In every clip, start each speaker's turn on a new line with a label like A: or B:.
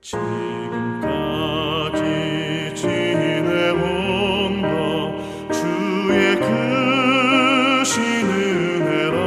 A: 지금까지 지내온 것 주의 크신 은혜라.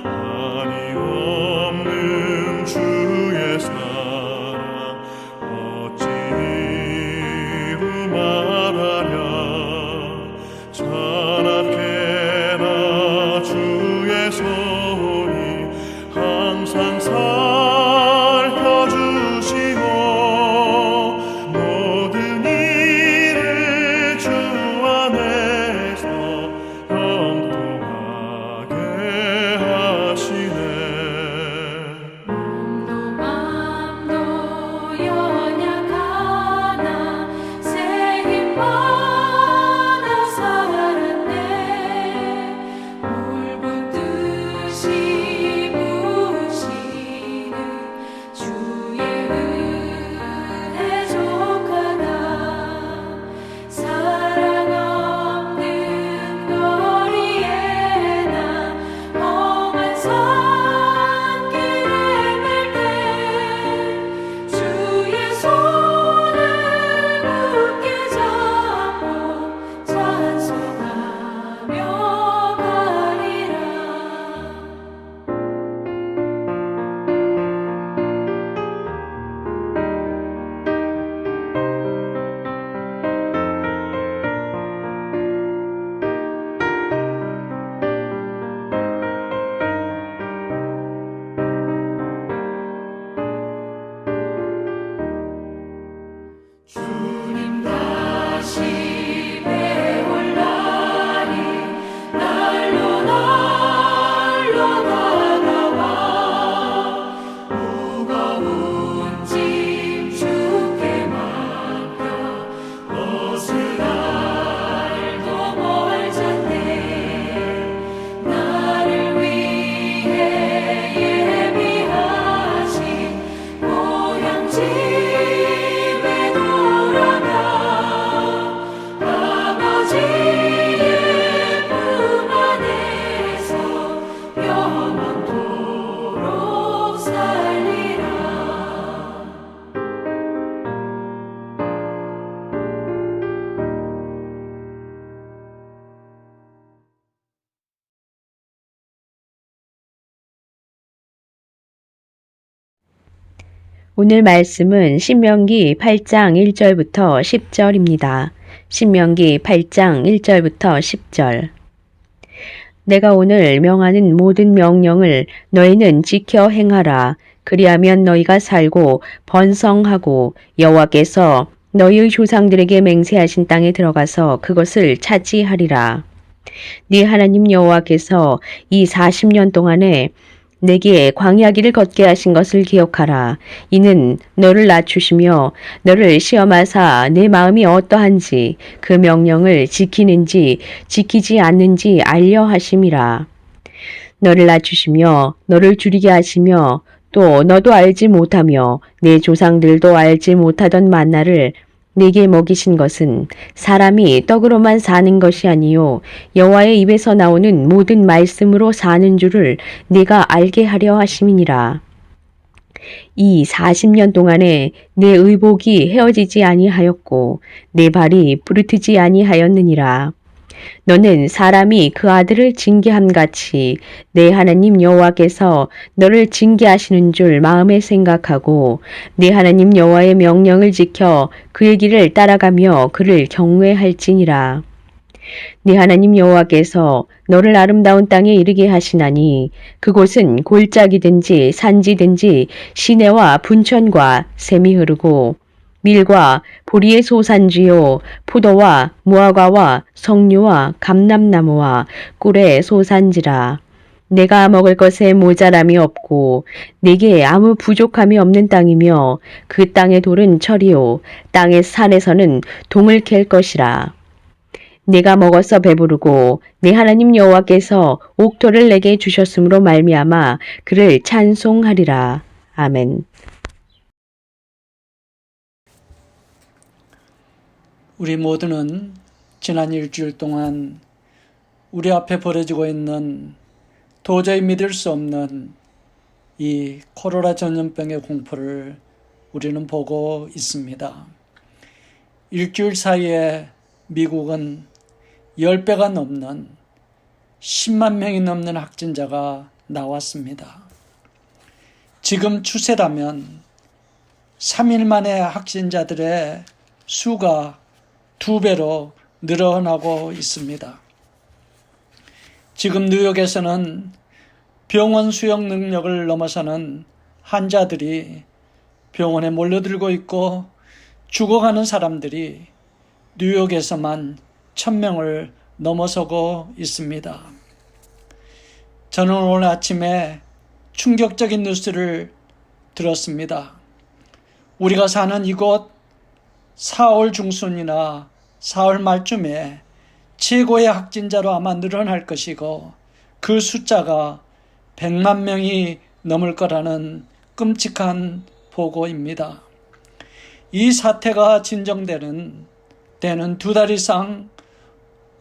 A: 한이 없는 주의 사랑 어찌 이루 말하랴. 찬악해라 주의 손이 항상 살펴주시고 모든 일을 주 안에서 형통하게 하시네.
B: 맘도 연약하나 새 힘 받아 살았네. 물붓듯이 부으시는 주의 은혜 족하다. 사랑 없는 거리에 나 험한 산길에 맬 때 주의 손을 굳게 잡고 찬송하며 가리라. 주님 다시 배울 날이 날로 날로 다가와. 무거운 짐 주께 맡겨 벗을 날도 멀잖네. 나를 위해 예비하신 고향 집에 돌아가 아버지의 품 안에서 영원토록 살리라.
C: 오늘 말씀은 신명기 8장 1절부터 10절입니다. 신명기 8장 1절부터 10절. 내가 오늘 명하는 모든 명령을 너희는 지켜 행하라. 그리하면 너희가 살고 번성하고 여호와께서 너희의 조상들에게 맹세하신 땅에 들어가서 그것을 차지하리라. 네 하나님 여호와께서 이 40년 동안에 내게 광야 길을 걷게 하신 것을 기억하라. 이는 너를 낮추시며 너를 시험하사 내 마음이 어떠한지 그 명령을 지키는지 지키지 않는지 알려 하심이라. 너를 낮추시며 너를 줄이게 하시며 또 너도 알지 못하며 내 조상들도 알지 못하던 만나를 네게 먹이신 것은 사람이 떡으로만 사는 것이 아니요 여호와의 입에서 나오는 모든 말씀으로 사는 줄을 네가 알게 하려 하심이니라. 이 40년 동안에 내 의복이 헤어지지 아니하였고 내 발이 부르트지 아니하였느니라. 너는 사람이 그 아들을 징계함 같이 내 하나님 여호와께서 너를 징계하시는 줄 마음에 생각하고 내 하나님 여호와의 명령을 지켜 그의 길을 따라가며 그를 경외할지니라. 네 하나님 여호와께서 너를 아름다운 땅에 이르게 하시나니 그곳은 골짜기든지 산지든지 시내와 분천과 샘이 흐르고 밀과 보리의 소산지요 포도와 무화과와 석류와 감람나무와 꿀의 소산지라. 내가 먹을 것에 모자람이 없고 내게 아무 부족함이 없는 땅이며 그 땅의 돌은 철이요 땅의 산에서는 동을 캘 것이라. 내가 먹어서 배부르고 내 하나님 여호와께서 옥토를 내게 주셨으므로 말미암아 그를 찬송하리라. 아멘.
D: 우리 모두는 지난 일주일 동안 우리 앞에 벌어지고 있는 도저히 믿을 수 없는 이 코로나 전염병의 공포를 우리는 보고 있습니다. 일주일 사이에 미국은 10배가 넘는 10만 명이 넘는 확진자가 나왔습니다. 지금 추세라면 3일 만에 확진자들의 수가 2배로 늘어나고 있습니다. 지금 뉴욕에서는 병원 수용 능력을 넘어서는 환자들이 병원에 몰려들고 있고 죽어가는 사람들이 뉴욕에서만 1000명을 넘어서고 있습니다. 저는 오늘 아침에 충격적인 뉴스를 들었습니다. 우리가 사는 이곳 4월 중순이나 4월 말쯤에 최고의 확진자로 아마 늘어날 것이고 그 숫자가 100만 명이 넘을 거라는 끔찍한 보고입니다. 이 사태가 진정되는 때는 2달 이상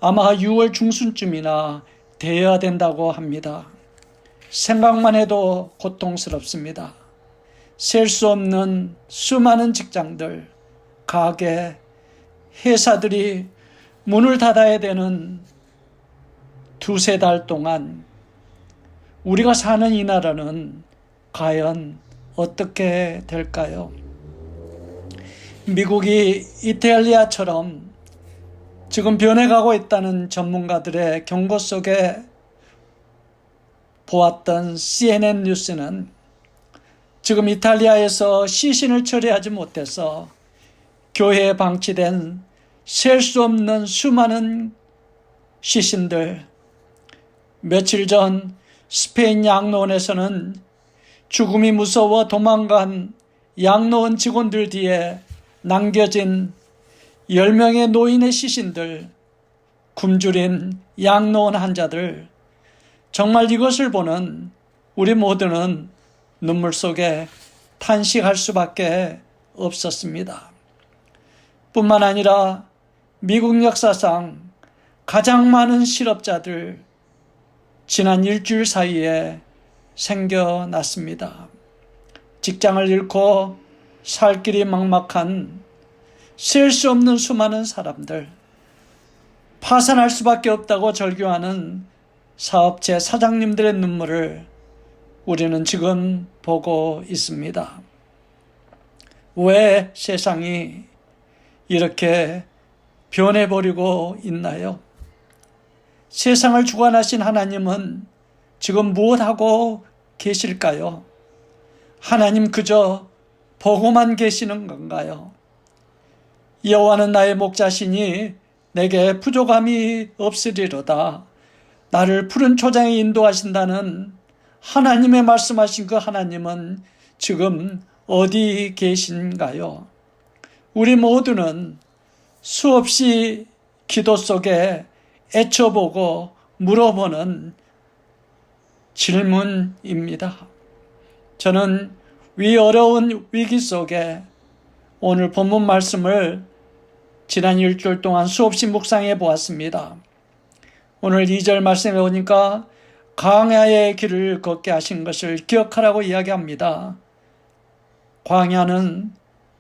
D: 아마 6월 중순쯤이나 되어야 된다고 합니다. 생각만 해도 고통스럽습니다. 셀 수 없는 수많은 직장들, 가게, 회사들이 문을 닫아야 되는 2-3달 동안 우리가 사는 이 나라는 과연 어떻게 될까요? 미국이 이탈리아처럼 지금 변해가고 있다는 전문가들의 경고 속에 보았던 CNN 뉴스는 지금 이탈리아에서 시신을 처리하지 못해서 교회에 방치된 셀 수 없는 수많은 시신들, 며칠 전 스페인 양로원에서는 죽음이 무서워 도망간 양로원 직원들 뒤에 남겨진 10명의 노인의 시신들, 굶주린 양로원 환자들, 정말 이것을 보는 우리 모두는 눈물 속에 탄식할 수밖에 없었습니다. 뿐만 아니라 미국 역사상 가장 많은 실업자들 지난 일주일 사이에 생겨났습니다. 직장을 잃고 살 길이 막막한 셀 수 없는 수많은 사람들, 파산할 수밖에 없다고 절규하는 사업체 사장님들의 눈물을 우리는 지금 보고 있습니다. 왜 세상이 이렇게 변해버리고 있나요? 세상을 주관하신 하나님은 지금 무엇하고 계실까요? 하나님 그저 보고만 계시는 건가요? 여호와는 나의 목자시니 내게 부족함이 없으리로다. 나를 푸른 초장에 인도하신다는 하나님의 말씀하신 그 하나님은 지금 어디 계신가요? 우리 모두는 수없이 기도 속에 애쳐보고 물어보는 질문입니다. 저는 이 어려운 위기 속에 오늘 본문 말씀을 지난 일주일 동안 수없이 묵상해 보았습니다. 오늘 2절 말씀에 오니까 광야의 길을 걷게 하신 것을 기억하라고 이야기합니다. 광야는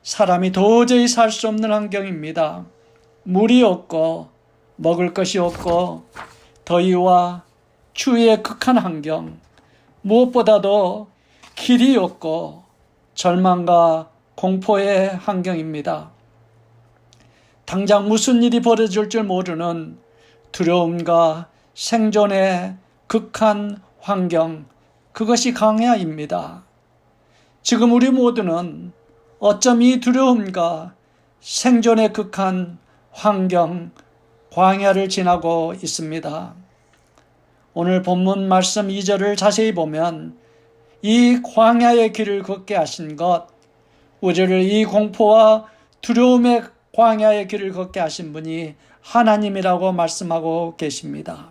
D: 사람이 도저히 살 수 없는 환경입니다. 물이 없고 먹을 것이 없고 더위와 추위의 극한 환경, 무엇보다도 길이 없고 절망과 공포의 환경입니다. 당장 무슨 일이 벌어질 줄 모르는 두려움과 생존의 극한 환경, 그것이 광야입니다. 지금 우리 모두는 어쩜 이 두려움과 생존의 극한 환경, 광야를 지나고 있습니다. 오늘 본문 말씀 2절을 자세히 보면 이 광야의 길을 걷게 하신 것, 우리를 이 공포와 두려움의 광야의 길을 걷게 하신 분이 하나님이라고 말씀하고 계십니다.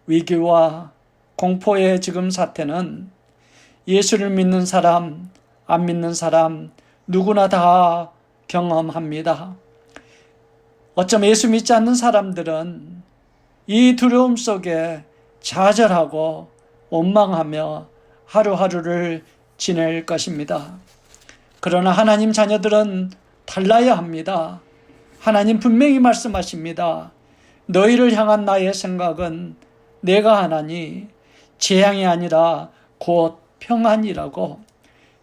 D: 위기와 공포의 지금 사태는 예수를 믿는 사람, 안 믿는 사람 누구나 다 경험합니다. 어쩜 예수 믿지 않는 사람들은 이 두려움 속에 좌절하고 원망하며 하루하루를 지낼 것입니다. 그러나 하나님 자녀들은 달라야 합니다. 하나님 분명히 말씀하십니다. 너희를 향한 나의 생각은 내가 하나니 재앙이 아니라 곧 평안이라고,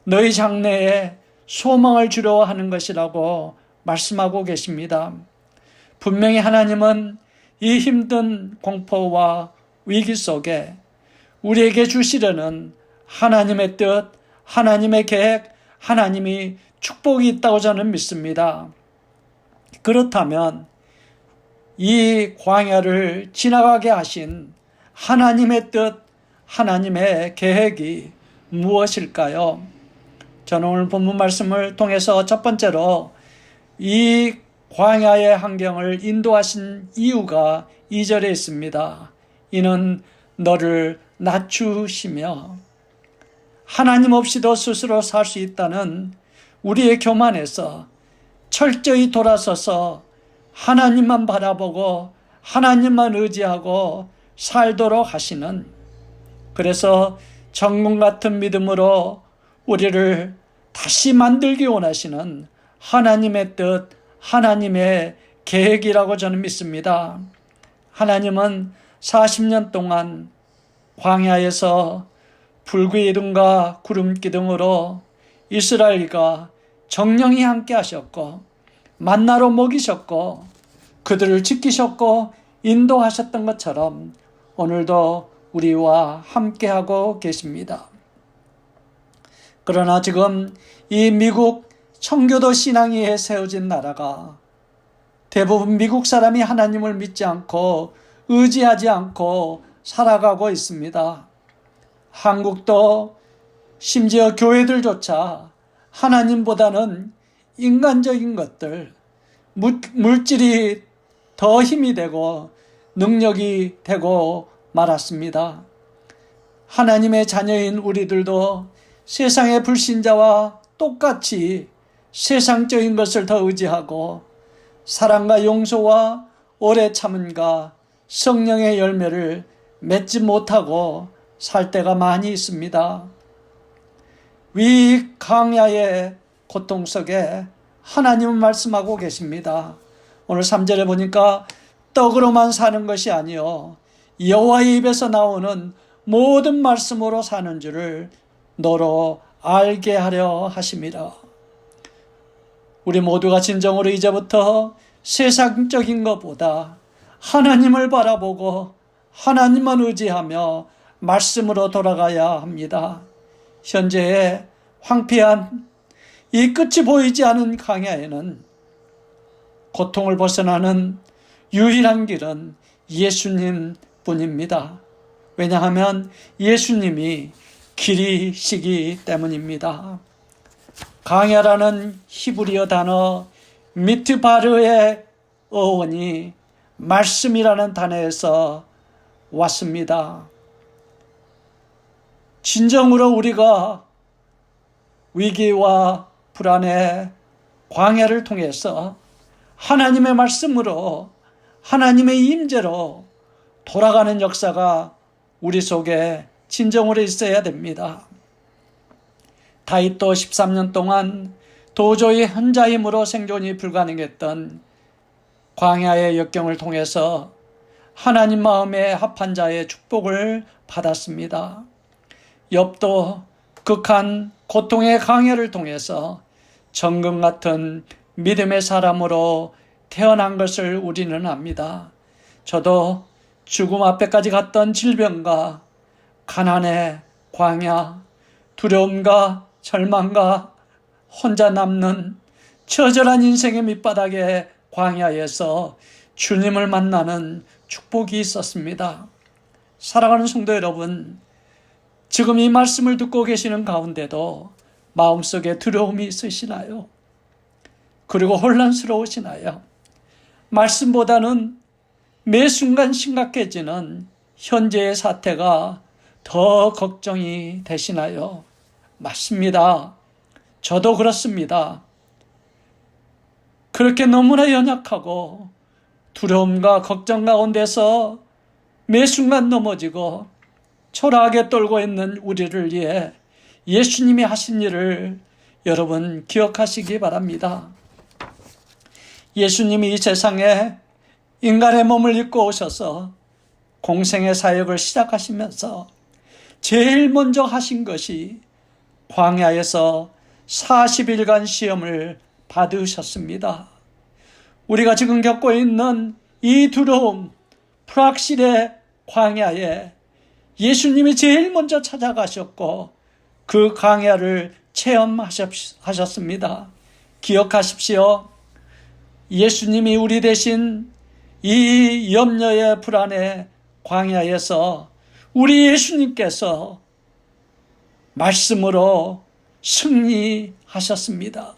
D: 너희 장래에 소망을 주려 하는 것이라고 말씀하고 계십니다. 분명히 하나님은 이 힘든 공포와 위기 속에 우리에게 주시려는 하나님의 뜻, 하나님의 계획, 하나님이 축복이 있다고 저는 믿습니다. 그렇다면 이 광야를 지나가게 하신 하나님의 뜻, 하나님의 계획이 무엇일까요? 저는 오늘 본문 말씀을 통해서 첫 번째로 이 광야의 환경을 인도하신 이유가 2절에 있습니다. 이는 너를 낮추시며, 하나님 없이도 스스로 살 수 있다는 우리의 교만에서 철저히 돌아서서 하나님만 바라보고 하나님만 의지하고 살도록 하시는, 그래서 정금 같은 믿음으로 우리를 다시 만들기 원하시는 하나님의 뜻, 하나님의 계획이라고 저는 믿습니다. 하나님은 40년 동안 광야에서 불기둥과 구름기둥으로 이스라엘과 정령이 함께 하셨고 만나로 먹이셨고 그들을 지키셨고 인도하셨던 것처럼 오늘도 우리와 함께하고 계십니다. 그러나 지금 이 미국 청교도 신앙이 세워진 나라가 대부분 미국 사람이 하나님을 믿지 않고 의지하지 않고 살아가고 있습니다. 한국도 심지어 교회들조차 하나님보다는 인간적인 것들, 물질이 더 힘이 되고 능력이 되고 말았습니다. 하나님의 자녀인 우리들도 세상의 불신자와 똑같이 세상적인 것을 더 의지하고 사랑과 용서와 오래 참음과 성령의 열매를 맺지 못하고 살 때가 많이 있습니다. 위 광야의 고통 속에 하나님은 말씀하고 계십니다. 오늘 3절에 보니까 떡으로만 사는 것이 아니요 여호와의 입에서 나오는 모든 말씀으로 사는 줄을 너로 알게 하려 하심이라. 우리 모두가 진정으로 이제부터 세상적인 것보다 하나님을 바라보고 하나님만 의지하며 말씀으로 돌아가야 합니다. 현재의 황폐한 이 끝이 보이지 않은 광야에는 고통을 벗어나는 유일한 길은 예수님 뿐입니다. 왜냐하면 예수님이 길이시기 때문입니다. 광야라는 히브리어 단어 미트바르의 어원이 말씀이라는 단어에서 왔습니다. 진정으로 우리가 위기와 불안의 광야를 통해서 하나님의 말씀으로 하나님의 임재로 돌아가는 역사가 우리 속에 진정으로 있어야 됩니다. 다윗도 13년 동안 도저히 혼자 힘으로 생존이 불가능했던 광야의 역경을 통해서 하나님 마음에 합한 자의 축복을 받았습니다. 욥도 극한 고통의 광야를 통해서 정금 같은 믿음의 사람으로 태어난 것을 우리는 압니다. 저도 죽음 앞에까지 갔던 질병과 가난의 광야, 두려움과 절망과 혼자 남는 처절한 인생의 밑바닥의 광야에서 주님을 만나는 축복이 있었습니다. 사랑하는 성도 여러분, 지금 이 말씀을 듣고 계시는 가운데도 마음속에 두려움이 있으시나요? 그리고 혼란스러우시나요? 말씀보다는 매 순간 심각해지는 현재의 사태가 더 걱정이 되시나요? 맞습니다. 저도 그렇습니다. 그렇게 너무나 연약하고 두려움과 걱정 가운데서 매 순간 넘어지고 초라하게 떨고 있는 우리를 위해 예수님이 하신 일을 여러분 기억하시기 바랍니다. 예수님이 이 세상에 인간의 몸을 입고 오셔서 공생의 사역을 시작하시면서 제일 먼저 하신 것이 광야에서 40일간 시험을 받으셨습니다. 우리가 지금 겪고 있는 이 두려움, 불확실의 광야에 예수님이 제일 먼저 찾아가셨고 그 광야를 체험하셨습니다. 기억하십시오. 예수님이 우리 대신 이 염려의 불안의 광야에서 우리 예수님께서 말씀으로 승리하셨습니다.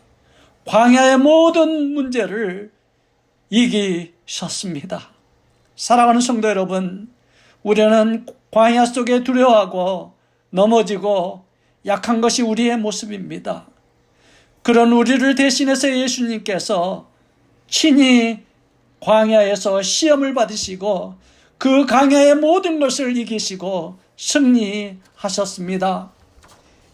D: 광야의 모든 문제를 이기셨습니다. 사랑하는 성도 여러분, 우리는 광야 속에 두려워하고 넘어지고 약한 것이 우리의 모습입니다. 그런 우리를 대신해서 예수님께서 친히 광야에서 시험을 받으시고 그 광야의 모든 것을 이기시고 승리하셨습니다.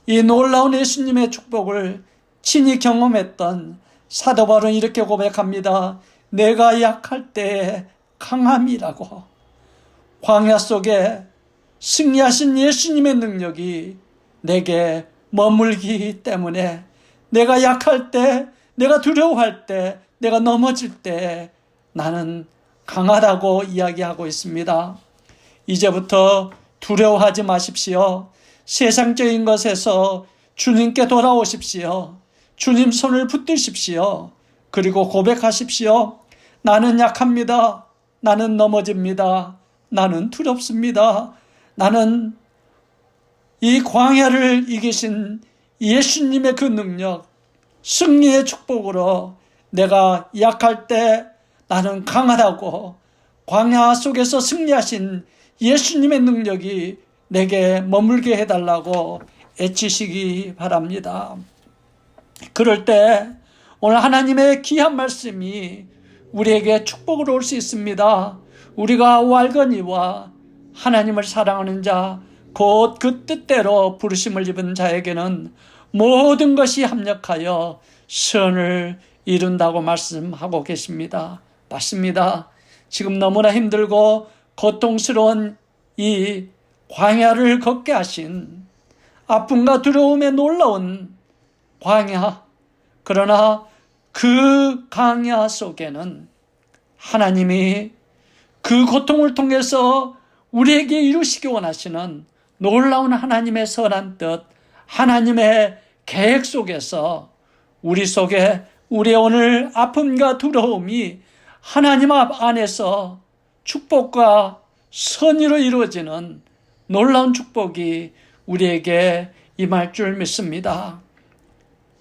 D: 이 놀라운 예수님의 축복을 친히 경험했던 사도 바울은 이렇게 고백합니다. 내가 약할 때에 강함이라고. 광야 속에 승리하신 예수님의 능력이 내게 머물기 때문에 내가 약할 때, 내가 두려워할 때, 내가 넘어질 때 나는 강하다고 이야기하고 있습니다. 이제부터 두려워하지 마십시오. 세상적인 것에서 주님께 돌아오십시오. 주님 손을 붙드십시오. 그리고 고백하십시오. 나는 약합니다. 나는 넘어집니다. 나는 두렵습니다. 나는 이 광야를 이기신 예수님의 그 능력, 승리의 축복으로 내가 약할 때 나는 강하다고 광야 속에서 승리하신 예수님의 능력이 내게 머물게 해달라고 애치시기 바랍니다. 그럴 때 오늘 하나님의 귀한 말씀이 우리에게 축복으로 올 수 있습니다. 우리가 왈거니와 하나님을 사랑하는 자, 곧 그 뜻대로 부르심을 입은 자에게는 모든 것이 합력하여 선을 이룬다고 말씀하고 계십니다. 맞습니다. 지금 너무나 힘들고 고통스러운 이 광야를 걷게 하신 아픔과 두려움에 놀라운 광야, 그러나 그 광야 속에는 하나님이 그 고통을 통해서 우리에게 이루시기 원하시는 놀라운 하나님의 선한 뜻, 하나님의 계획 속에서 우리 속에 우리의 오늘 아픔과 두려움이 하나님 앞 안에서 축복과 선의로 이루어지는 놀라운 축복이 우리에게 임할 줄 믿습니다.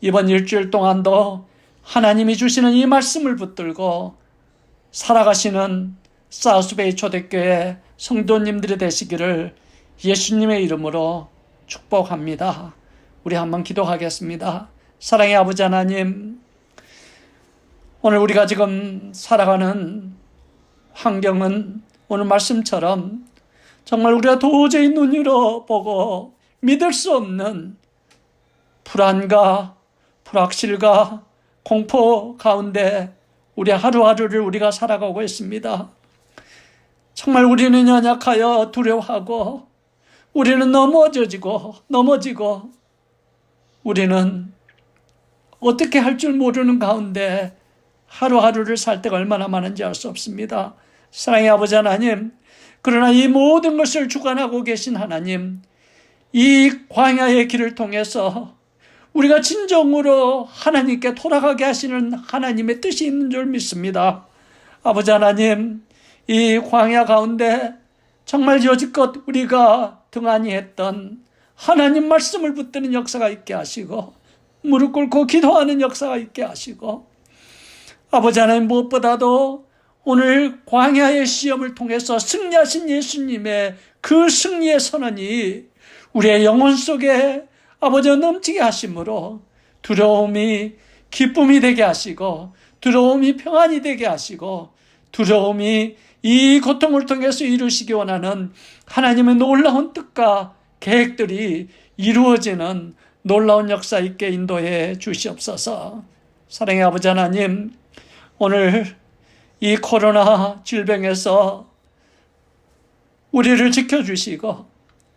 D: 이번 일주일 동안도 하나님이 주시는 이 말씀을 붙들고 살아가시는 사우스베이 초대교회 성도님들이 되시기를 예수님의 이름으로 축복합니다. 우리 한번 기도하겠습니다. 사랑의 아버지 하나님, 오늘 우리가 지금 살아가는 환경은 오늘 말씀처럼 정말 우리가 도저히 눈으로 보고 믿을 수 없는 불안과 불확실과 공포 가운데 우리 하루하루를 우리가 살아가고 있습니다. 정말 우리는 연약하여 두려워하고 우리는 넘어지고 우리는 어떻게 할 줄 모르는 가운데 하루하루를 살 때가 얼마나 많은지 알 수 없습니다. 사랑의 아버지 하나님, 그러나 이 모든 것을 주관하고 계신 하나님, 이 광야의 길을 통해서 우리가 진정으로 하나님께 돌아가게 하시는 하나님의 뜻이 있는 줄 믿습니다. 아버지 하나님, 이 광야 가운데 정말 여지껏 우리가 등한히 했던 하나님 말씀을 붙드는 역사가 있게 하시고 무릎 꿇고 기도하는 역사가 있게 하시고, 아버지 하나님, 무엇보다도 오늘 광야의 시험을 통해서 승리하신 예수님의 그 승리의 선언이 우리의 영혼 속에 아버지가 넘치게 하심으로 두려움이 기쁨이 되게 하시고, 두려움이 평안이 되게 하시고, 두려움이 이 고통을 통해서 이루시기 원하는 하나님의 놀라운 뜻과 계획들이 이루어지는 놀라운 역사 있게 인도해 주시옵소서. 사랑의 아버지 하나님, 오늘 이 코로나 질병에서 우리를 지켜주시고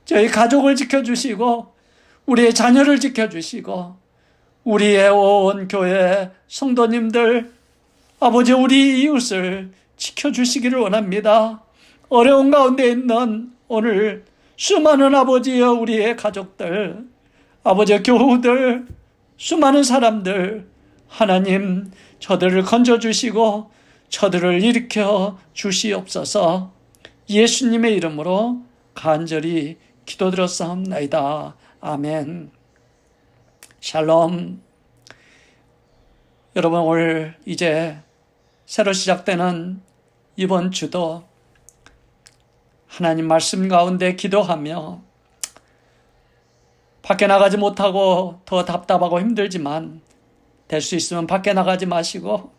D: 저희 가족을 지켜주시고 우리의 자녀를 지켜주시고 우리의 온 교회 성도님들, 아버지 우리 이웃을 지켜주시기를 원합니다. 어려운 가운데 있는 오늘 수많은 아버지여 우리의 가족들, 아버지 교우들, 수많은 사람들, 하나님 저들을 건져주시고 저들을 일으켜 주시옵소서. 예수님의 이름으로 간절히 기도드렸사옵나이다. 아멘. 샬롬. 여러분, 오늘 이제 새로 시작되는 이번 주도 하나님 말씀 가운데 기도하며 밖에 나가지 못하고 더 답답하고 힘들지만 될 수 있으면 밖에 나가지 마시고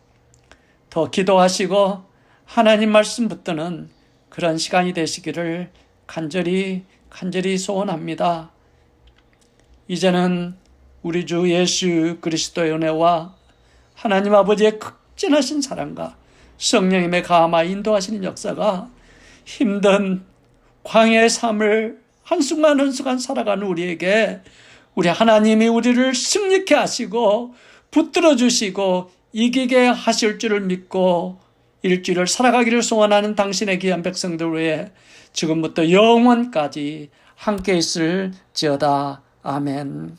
D: 더 기도하시고 하나님 말씀 붙드는 그런 시간이 되시기를 간절히 소원합니다. 이제는 우리 주 예수 그리스도의 은혜와 하나님 아버지의 극진하신 사랑과 성령님의 감화 인도하시는 역사가 힘든 광야의 삶을 한순간 한순간 살아가는 우리에게 우리 하나님이 우리를 승리케 하시고 붙들어 주시고 이기게 하실 줄을 믿고 일주일을 살아가기를 소원하는 당신의 귀한 백성들 위해 지금부터 영원까지 함께 있을지어다. 아멘.